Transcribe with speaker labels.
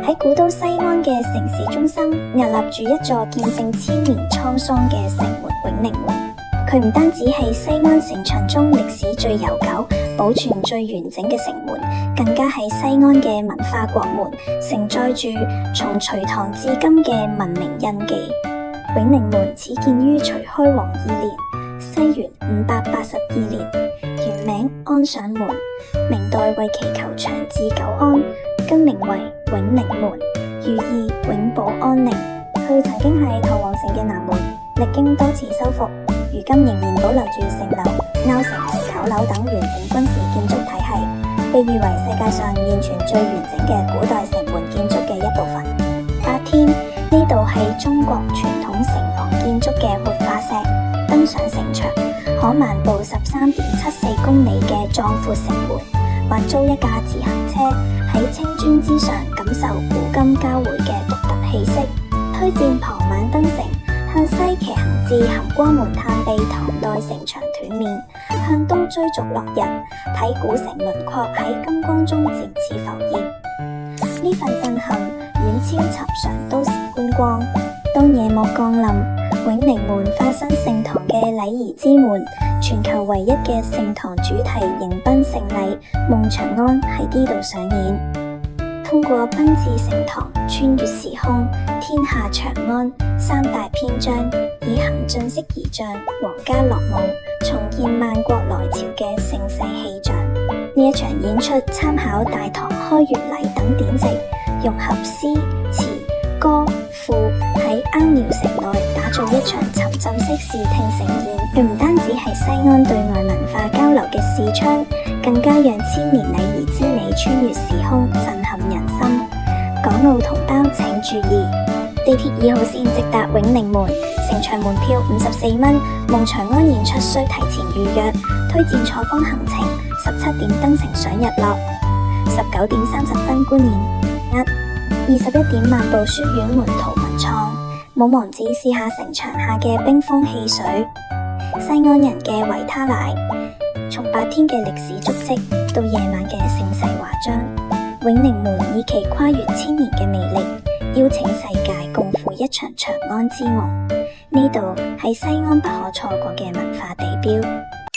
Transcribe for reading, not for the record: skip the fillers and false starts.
Speaker 1: 喺古都西安嘅城市中心，屹立住一座見證千年滄桑嘅城門——永寧門。佢唔單止係西安城牆中歷史最悠久、保存最完整嘅城門，更加係西安嘅文化國門，承載住從隋唐至今嘅文明印記。永寧門始建於隋開皇2年，西元582年，原名安上門，明代為其求長治久安，更名為永寧門，寓意永保安寧。佢曾經係唐皇城嘅南門，歷經多次修復，如今仍然保留住城樓、凹城、球樓等完整軍事建築體系，被譽為世界上現存最完整嘅古代城門建築嘅一部分。白天，呢度係中國傳統城防建築嘅活化石，登上城牆，可漫步13.74公里嘅壯闊城門，或租一架自行車喺青磚之上感受古今交匯嘅獨特氣息。推薦傍晚登城，向西騎行至含光門探秘唐代城牆斷面，向東追逐落日，睇古城輪廓喺金光中漸次浮現。呢份震撼遠超尋常都市觀光。當夜幕降臨，永寧門化身盛唐嘅禮儀之門，全球唯一嘅盛唐主題迎賓盛禮《夢長安》喺呢度上演。通過奔至盛唐、穿越時空、天下長安三大篇章，以行進式儀仗、皇家樂舞，重現萬國來朝嘅盛世氣象。呢一場演出參考大唐開元禮等典籍，融合詩、詞、歌、賦，喺甌遼城內打造一場沉浸式視聽盛宴。佢唔單止係西安對外文化交流嘅視窗，更加讓千年禮儀之美穿越時空，震撼人心。港澳同胞請注意，地鐵2號線直達永寧門，城牆門票54蚊，夢長安演出需提前預約。推薦錯峰行程：17點登城賞日落，19點30分觀演21點漫步書院門徒文創，冇忘記試下城牆下嘅冰封汽水。西安人嘅維他奶，從白天嘅歷史足跡到夜晚嘅盛世華章，永寧門以其跨越千年嘅魅力，邀請世界共赴一場長安之夢。呢度係西安不可錯過嘅文化地標。